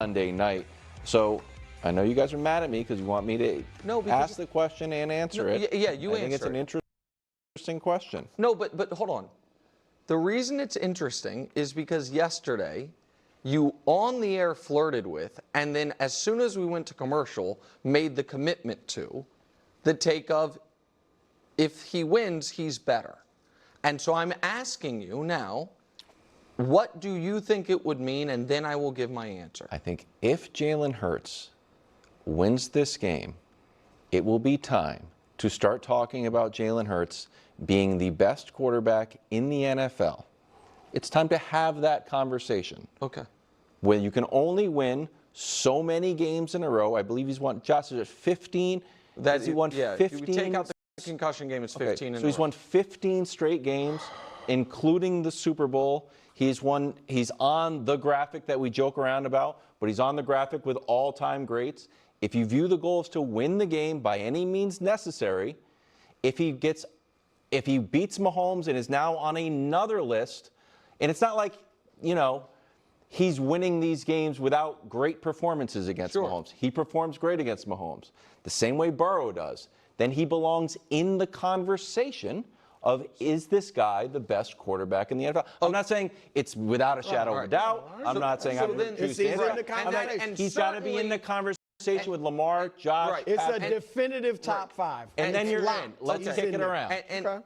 Sunday night. So I know you guys are mad at me because you want me to ask the question and answer it. Yeah, you answer I think it's an interesting question. No, but hold on. The reason it's interesting is because yesterday you on the air flirted with, and then as soon as we went to commercial, made the commitment to the take of, if he wins, he's better. And so I'm asking you now, what do you think it would mean? And then I will give my answer. I think if Jalen Hurts wins this game, it will be time to start talking about Jalen Hurts being the best quarterback in the NFL. It's time to have that conversation. Okay. When you can only win so many games in a row. I believe he's won, Josh, is it 15? He won 15? If you take out the concussion game, it's 15. Okay, so he's won 15 straight games, including the Super Bowl. He's on the graphic that we joke around about, but he's on the graphic with all-time greats. If you view the goal as to win the game by any means necessary, if he beats Mahomes and is now on another list, and it's not like, he's winning these games without great performances against Mahomes. He performs great against Mahomes, the same way Burrow does. Then he belongs in the conversation of, is this guy the best quarterback in the NFL? I'm not saying it's without a shadow of a doubt. I'm not saying he's got to be in the conversation with Lamar, Josh. Right. It's a definitive top five. And then you're in. Let's kick it around.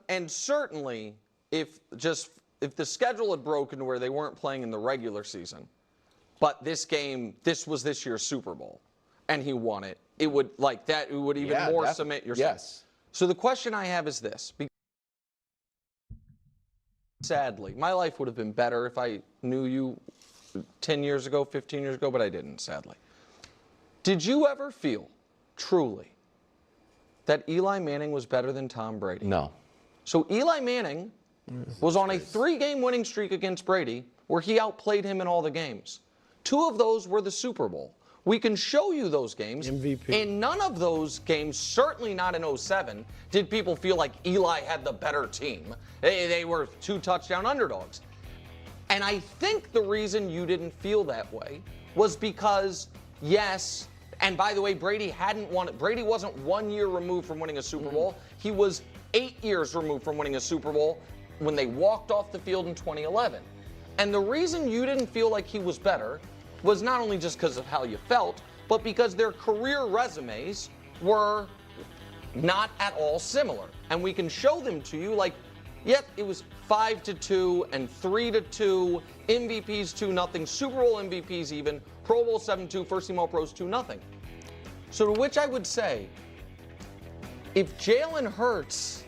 And certainly, if the schedule had broken to where they weren't playing in the regular season, but this was this year's Super Bowl, and he won it, it would even more cement your Yes. So the question I have is this. Sadly, my life would have been better if I knew you 10 years ago, 15 years ago, but I didn't, sadly. Did you ever feel, truly, that Eli Manning was better than Tom Brady? No. So Eli Manning was on a 3-game winning streak against Brady where he outplayed him in all the games. 2 of those were the Super Bowl. We can show you those games. MVP. In none of those games, certainly not in 07, did people feel like Eli had the better team. They were 2 touchdown underdogs. And I think the reason you didn't feel that way was because, yes, and by the way, Brady hadn't won it. Brady wasn't 1 year removed from winning a Super Bowl. He was 8 years removed from winning a Super Bowl when they walked off the field in 2011. And the reason you didn't feel like he was better was not only just because of how you felt, but because their career resumes were not at all similar. And we can show them to you, like, yep, it was 5-2 and 3-2, MVPs 2-0, Super Bowl MVPs even, Pro Bowl 7-2, first team All-Pros 2-0. So to which I would say, if Jalen Hurts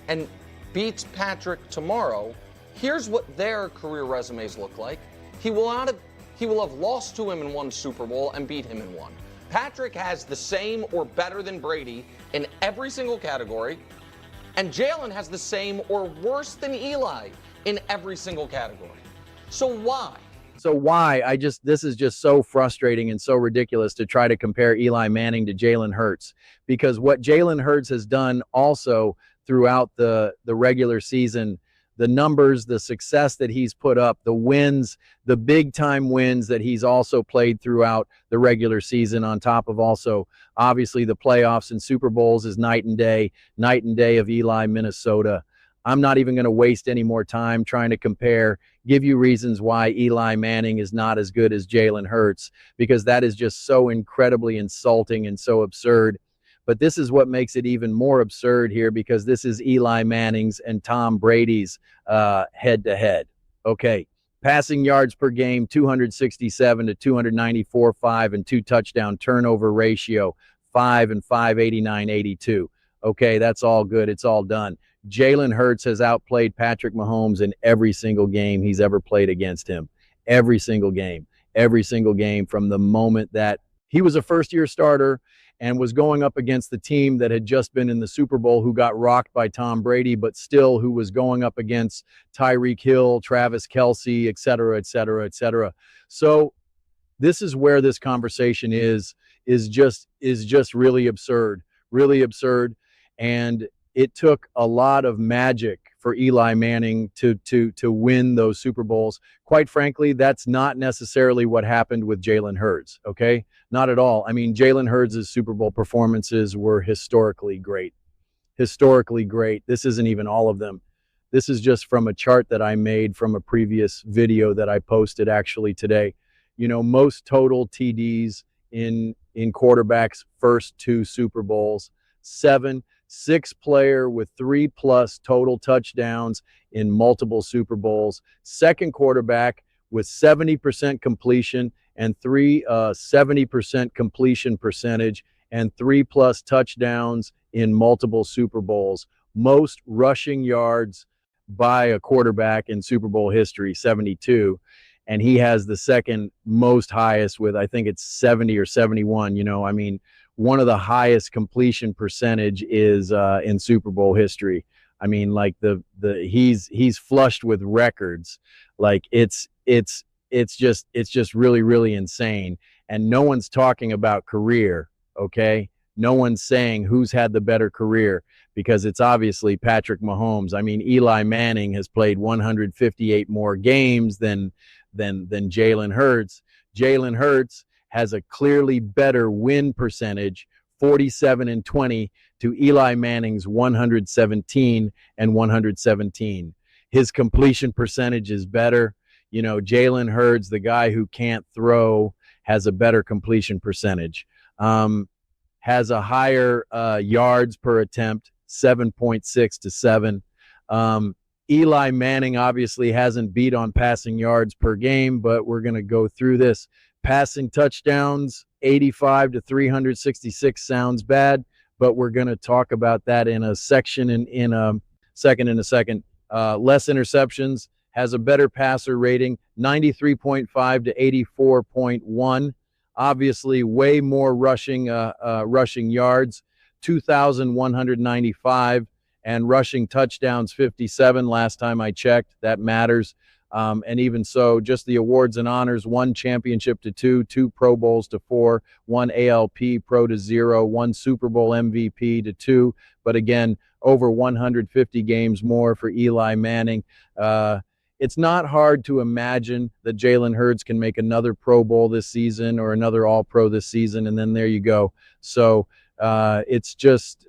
and beats Patrick tomorrow, here's what their career resumes look like. He will have lost to him in 1 Super Bowl and beat him in 1. Patrick has the same or better than Brady in every single category, and Jalen has the same or worse than Eli in every single category. So why? This is just so frustrating and so ridiculous to try to compare Eli Manning to Jalen Hurts, because what Jalen Hurts has done also throughout the regular season, the numbers, the success that he's put up, the wins, the big time wins that he's also played throughout the regular season, on top of also obviously the playoffs and Super Bowls, is night and day of Eli, Minnesota. I'm not even going to waste any more time trying to give you reasons why Eli Manning is not as good as Jalen Hurts, because that is just so incredibly insulting and so absurd. But this is what makes it even more absurd here, because this is Eli Manning's and Tom Brady's head-to-head. Okay, passing yards per game, 267 to 294.5, and 2 touchdown turnover ratio, 5 and 589.82. Okay, that's all good. It's all done. Jalen Hurts has outplayed Patrick Mahomes in every single game he's ever played against him. Every single game from the moment that he was a first-year starter and was going up against the team that had just been in the Super Bowl, who got rocked by Tom Brady, but still who was going up against Tyreek Hill, Travis Kelce, et cetera, et cetera, et cetera. So this is where this conversation is just really absurd. And it took a lot of magic for Eli Manning to win those Super Bowls. Quite frankly, that's not necessarily what happened with Jalen Hurts, okay? Not at all. I mean, Jalen Hurts' Super Bowl performances were historically great. Historically great. This isn't even all of them. This is just from a chart that I made from a previous video that I posted actually today. You know, most total TDs in quarterbacks' first 2 Super Bowls, 7, 6 player with 3+ total touchdowns in multiple Super Bowls, second quarterback with 70% completion and 70% completion percentage and 3+ touchdowns in multiple Super Bowls, most rushing yards by a quarterback in Super Bowl history, 72. And he has the second most highest with, I think it's 70 or 71. You know, I mean, one of the highest completion percentage is in Super Bowl history. I mean, like he's flushed with records. Like it's just really, really insane. And no one's talking about career, okay? No one's saying who's had the better career, because it's obviously Patrick Mahomes. I mean, Eli Manning has played 158 more games than Jalen Hurts. Jalen Hurts has a clearly better win percentage, 47-20, to Eli Manning's 117 and 117. His completion percentage is better. You know, Jalen Hurts, the guy who can't throw, has a better completion percentage. Has a higher yards per attempt, 7.6 to 7. Eli Manning obviously hasn't beat on passing yards per game, but we're going to go through this. Passing touchdowns, 85 to 366 sounds bad, but we're going to talk about that in a section in a second. Less interceptions, has a better passer rating, 93.5 to 84.1. Obviously, way more rushing yards, 2,195, and rushing touchdowns, 57 last time I checked. That matters. And even so, just the awards and honors, 1 championship to 2, 2 Pro Bowls to 4, 1 ALP Pro to 0, 1 Super Bowl MVP to 2. But again, over 150 games more for Eli Manning. It's not hard to imagine that Jalen Hurts can make another Pro Bowl this season or another All-Pro this season, and then there you go. So it's just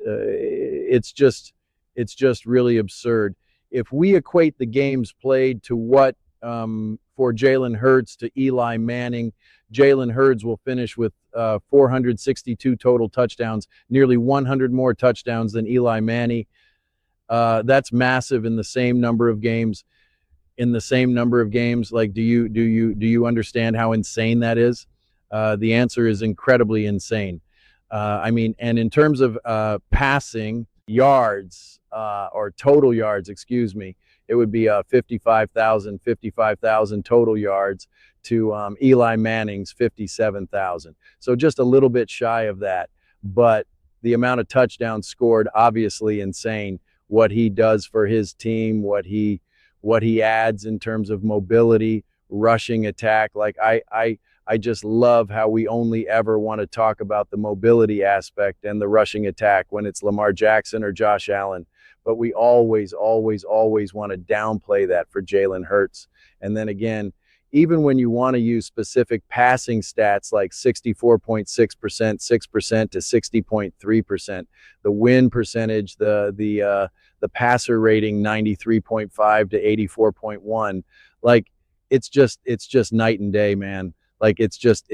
really absurd. If we equate the games played to what for Jalen Hurts to Eli Manning, Jalen Hurts will finish with 462 total touchdowns, nearly 100 more touchdowns than Eli Manning. That's massive in the same number of games. Like, do you understand how insane that is? The answer is incredibly insane. I mean, and in terms of passing yards or total yards, excuse me, it would be 55,000 total yards to Eli Manning's 57,000. So just a little bit shy of that, but the amount of touchdowns scored, obviously insane. What he does for his team, what he adds in terms of mobility, rushing attack. Like I just love how we only ever want to talk about the mobility aspect and the rushing attack when it's Lamar Jackson or Josh Allen. But we always want to downplay that for Jalen Hurts. And then again, even when you want to use specific passing stats like 64.6%, 6% to 60.3%, the win percentage, the passer rating 93.5 to 84.1, like it's just night and day, man. Like it's just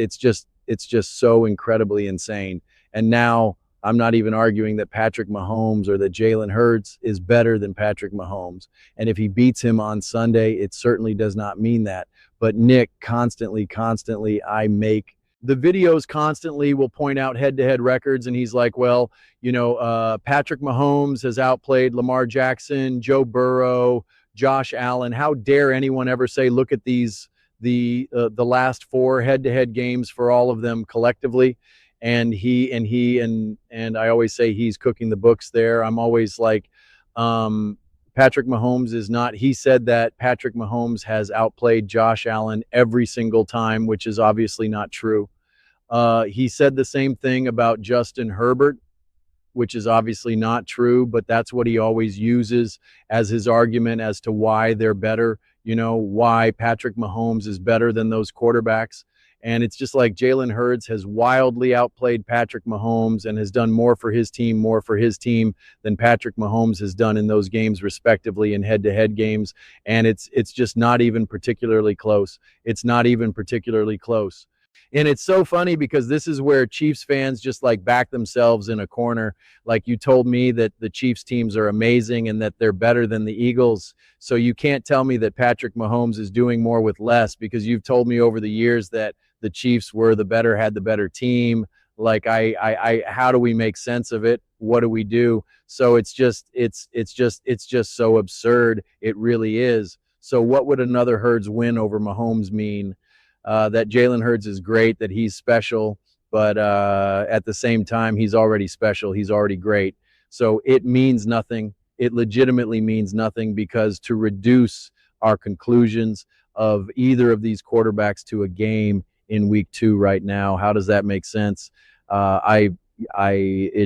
so incredibly insane. And now I'm not even arguing that Patrick Mahomes or that Jalen Hurts is better than Patrick Mahomes. And if he beats him on Sunday, it certainly does not mean that. But Nick constantly, I make the videos constantly will point out head-to-head records, and he's like, well, you know, Patrick Mahomes has outplayed Lamar Jackson, Joe Burrow, Josh Allen. How dare anyone ever say, look at these, the last 4 head-to-head games for all of them collectively. And I always say he's cooking the books there. I'm always like, Patrick Mahomes is not. He said that Patrick Mahomes has outplayed Josh Allen every single time, which is obviously not true. He said the same thing about Justin Herbert, which is obviously not true, but that's what he always uses as his argument as to why they're better, why Patrick Mahomes is better than those quarterbacks. And it's just like Jalen Hurts has wildly outplayed Patrick Mahomes and has done more for his team than Patrick Mahomes has done in those games, respectively, in head-to-head games. And it's just not even particularly close. It's not even particularly close. And it's so funny because this is where Chiefs fans just like back themselves in a corner. Like, you told me that the Chiefs teams are amazing and that they're better than the Eagles. So you can't tell me that Patrick Mahomes is doing more with less, because you've told me over the years that the Chiefs had the better team. Like, how do we make sense of it? What do we do? So it's just so absurd. It really is. So what would another Hurts win over Mahomes mean? That Jalen Hurts is great, that he's special, but at the same time, he's already special. He's already great. So it means nothing. It legitimately means nothing, because to reduce our conclusions of either of these quarterbacks to a game in week 2 right now, how does that make sense? It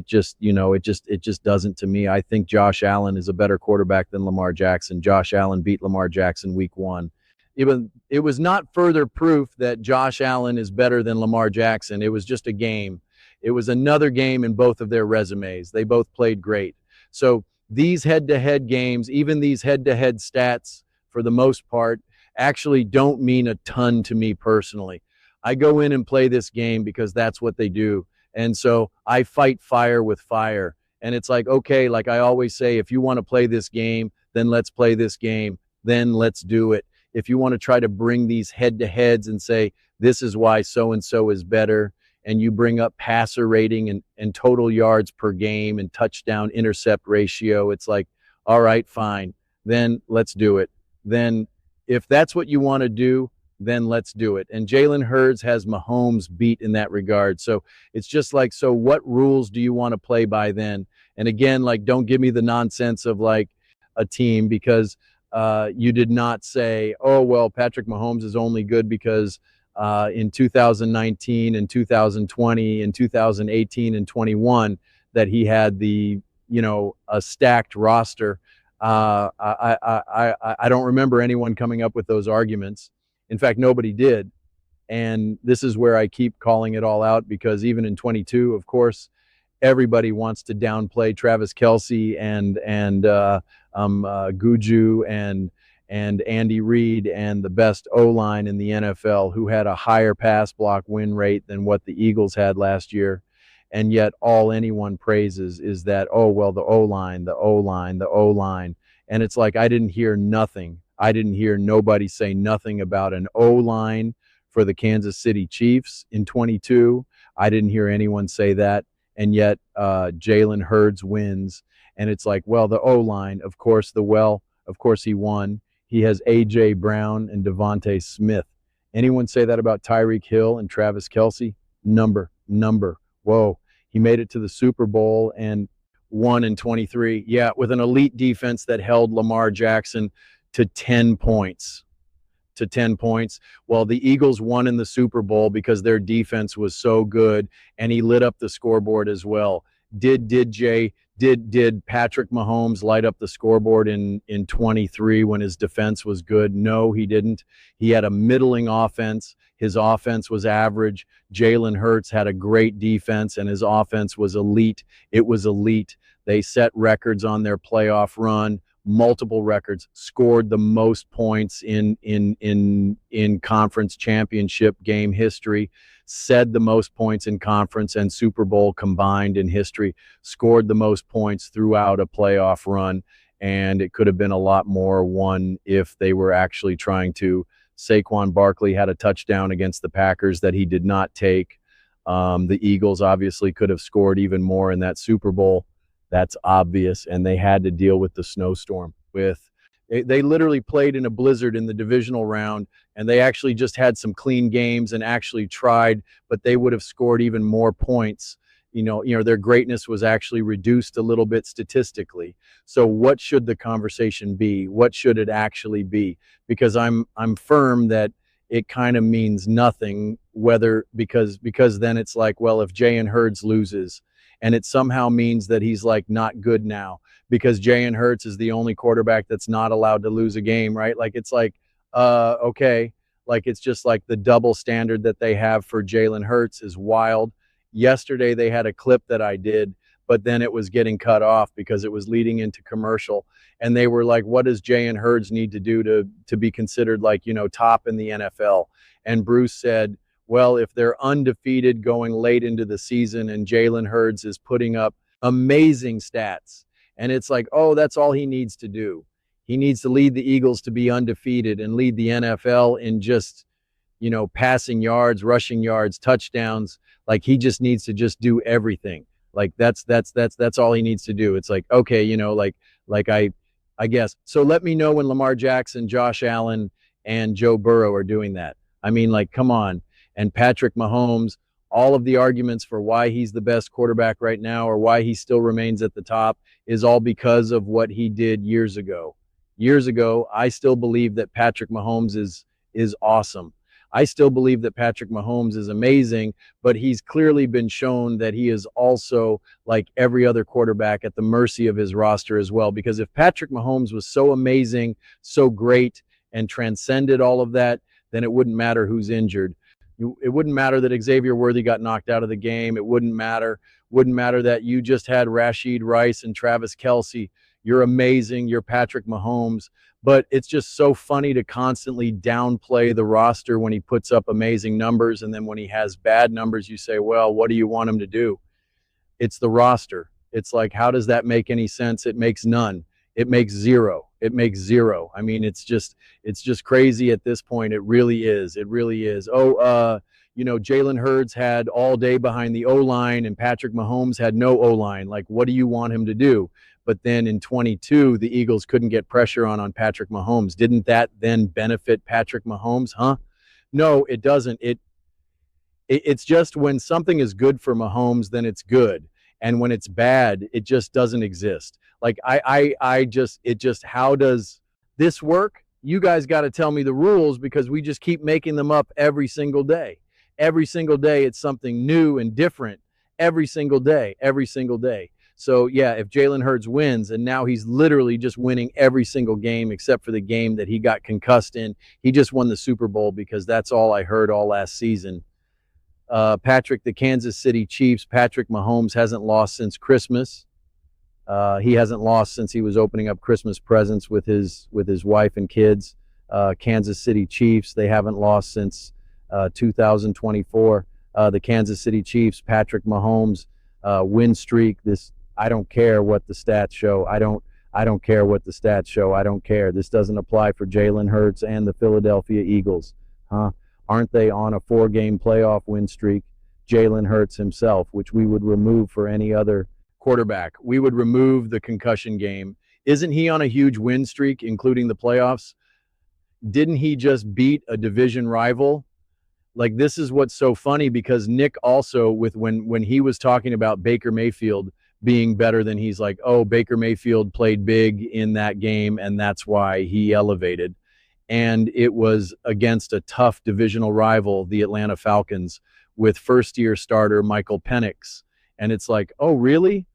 just doesn't to me. I think Josh Allen is a better quarterback than Lamar Jackson. Josh Allen beat Lamar Jackson week 1. It was not further proof that Josh Allen is better than Lamar Jackson. It was just a game. It was another game in both of their resumes. They both played great. So these head-to-head games, even these head-to-head stats, for the most part, actually don't mean a ton to me personally. I go in and play this game because that's what they do. And so I fight fire with fire. And it's like, okay, like I always say, if you want to play this game, then let's play this game. Then let's do it. If you want to try to bring these head-to-heads and say, this is why so-and-so is better, and you bring up passer rating and total yards per game and touchdown intercept ratio, it's like, all right, fine. Then let's do it. Then if that's what you want to do, then let's do it. And Jalen Hurts has Mahomes beat in that regard. So it's just like, so what rules do you want to play by then? And again, like, don't give me the nonsense of like a team, because you did not say, oh, well, Patrick Mahomes is only good because in 2019 and 2020 and 2018 and 21 that he had a stacked roster. I don't remember anyone coming up with those arguments. In fact, nobody did. And this is where I keep calling it all out, because even in 22, of course, everybody wants to downplay Travis Kelce and Guju and Andy Reid and the best O-line in the NFL, who had a higher pass block win rate than what the Eagles had last year. And yet all anyone praises is that, oh, well, the O-line, the O-line, the O-line. And it's like, I didn't hear nothing. I didn't hear nobody say nothing about an O-line for the Kansas City Chiefs in 22. I didn't hear anyone say that. And yet Jalen Hurts wins. And it's like, well, the O-line, of course he won. He has A.J. Brown and Devontae Smith. Anyone say that about Tyreek Hill and Travis Kelce? Number. Whoa. He made it to the Super Bowl and won in 23. Yeah, with an elite defense that held Lamar Jackson to 10 points. Well, the Eagles won in the Super Bowl because their defense was so good, and he lit up the scoreboard as well. Did Patrick Mahomes light up the scoreboard in 23 when his defense was good? No, he didn't. He had a middling offense. His offense was average. Jalen Hurts had a great defense, and his offense was elite. It was elite. They set records on their playoff run, multiple records, scored the most points in conference championship game history, said the most points in conference and Super Bowl combined in history, scored the most points throughout a playoff run, and it could have been a lot more won if they were actually trying to. Saquon Barkley had a touchdown against the Packers that he did not take. The Eagles obviously could have scored even more in that Super Bowl. That's obvious, and they had to deal with the snowstorm. They literally played in a blizzard in the divisional round, and they actually just had some clean games and actually tried, but they would have scored even more points. Their greatness was actually reduced a little bit statistically. So what should the conversation be? What should it actually be? Because I'm firm that it kind of means nothing because then it's like, well, if Jalen Hurts loses and it somehow means that he's like not good now because Jalen Hurts is the only quarterback that's not allowed to lose a game, right? Like it's like, okay, like it's just like the double standard that they have for Jalen Hurts is wild. Yesterday they had a clip that I did, but then it was getting cut off because it was leading into commercial, and they were like, what does Jalen Hurts need to do to be considered like, you know, top in the NFL? And Bruce said, well, if they're undefeated going late into the season and Jalen Hurts is putting up amazing stats, and it's like, oh, that's all he needs to do. He needs to lead the Eagles to be undefeated and lead the NFL in just, you know, passing yards, rushing yards, touchdowns. Like he just needs to just do everything. Like that's all he needs to do. It's like, okay, you know, like I guess. So let me know when Lamar Jackson, Josh Allen, and Joe Burrow are doing that. I mean, like, come on. And Patrick Mahomes, all of the arguments for why he's the best quarterback right now or why he still remains at the top is all because of what he did years ago. Years ago, I still believe that Patrick Mahomes is awesome. I still believe that Patrick Mahomes is amazing, but he's clearly been shown that he is also, like every other quarterback, at the mercy of his roster as well. Because if Patrick Mahomes was so amazing, so great, and transcended all of that, then it wouldn't matter who's injured. It wouldn't matter that Xavier Worthy got knocked out of the game. It wouldn't matter that you just had Rashid Rice and Travis Kelce. You're amazing. You're Patrick Mahomes. But it's just so funny to constantly downplay the roster when he puts up amazing numbers. And then when he has bad numbers, you say, well, what do you want him to do? It's the roster. It's like, how does that make any sense? It makes none. It makes zero. It makes zero. I mean, it's just crazy at this point. It really is. It really is. Oh, you know, Jalen Hurts had all day behind the O-line and Patrick Mahomes had no O-line. Like, what do you want him to do? But then in 22, the Eagles couldn't get pressure on Patrick Mahomes. Didn't that then benefit Patrick Mahomes? Huh? No, it doesn't. It's just when something is good for Mahomes, then it's good. And when it's bad, it just doesn't exist. Like how does this work? You guys got to tell me the rules because we just keep making them up every single day. Every single day, it's something new and different. Every single day. So yeah, if Jalen Hurts wins, and now he's literally just winning every single game except for the game that he got concussed in, he just won the Super Bowl because that's all I heard all last season. Patrick, the Kansas City Chiefs, Patrick Mahomes hasn't lost since Christmas. He hasn't lost since he was opening up Christmas presents with his wife and kids. Kansas City Chiefs, they haven't lost since 2024. The Kansas City Chiefs, Patrick Mahomes, win streak. I don't care what the stats show. I don't care what the stats show. I don't care. This doesn't apply for Jalen Hurts and the Philadelphia Eagles. Huh? Aren't they on a 4-game playoff win streak? Jalen Hurts himself, which we would remove for any other quarterback. We would remove the concussion game. Isn't he on a huge win streak, including the playoffs? Didn't he just beat a division rival? Like, this is what's so funny because Nick also, with when he was talking about Baker Mayfield being better than, he's like, oh, Baker Mayfield played big in that game and that's why he elevated. And it was against a tough divisional rival, the Atlanta Falcons, with first-year starter Michael Penix. And it's like, oh, really?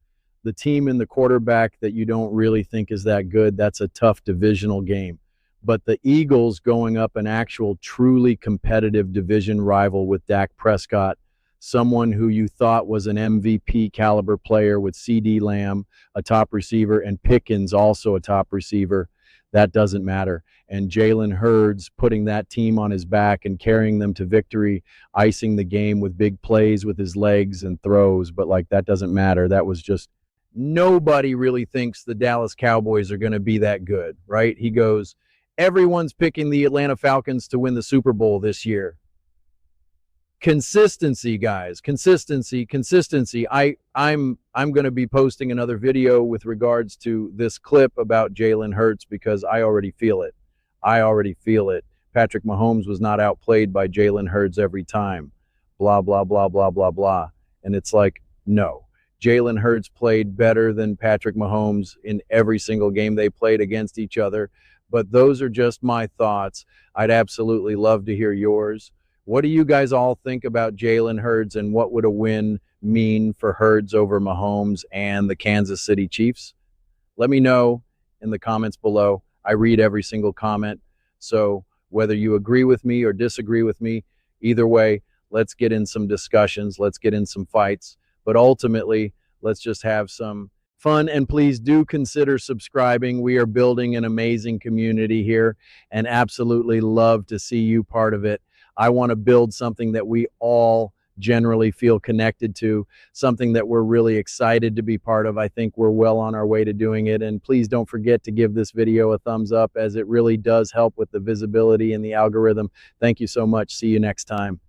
The team and the quarterback that you don't really think is that good, that's a tough divisional game. But the Eagles going up an actual truly competitive division rival with Dak Prescott, someone who you thought was an MVP caliber player with CD Lamb, a top receiver, and Pickens, also a top receiver, that doesn't matter. And Jalen Hurts putting that team on his back and carrying them to victory, icing the game with big plays with his legs and throws. But like, that doesn't matter. That was just, nobody really thinks the Dallas Cowboys are going to be that good, right? He goes, everyone's picking the Atlanta Falcons to win the Super Bowl this year. Consistency, guys. Consistency. I'm going to be posting another video with regards to this clip about Jalen Hurts because I already feel it. Patrick Mahomes was not outplayed by Jalen Hurts every time. Blah, blah, blah, blah, blah, blah. And it's like, no. Jalen Hurts played better than Patrick Mahomes in every single game they played against each other. But those are just my thoughts. I'd absolutely love to hear yours. What do you guys all think about Jalen Hurts, and what would a win mean for Hurts over Mahomes and the Kansas City Chiefs? Let me know in the comments below. I read every single comment. So whether you agree with me or disagree with me, either way, let's get in some discussions. Let's get in some fights. But ultimately, let's just have some fun. And please do consider subscribing. We are building an amazing community here and absolutely love to see you part of it. I want to build something that we all generally feel connected to, something that we're really excited to be part of. I think we're well on our way to doing it. And please don't forget to give this video a thumbs up, as it really does help with the visibility and the algorithm. Thank you so much. See you next time.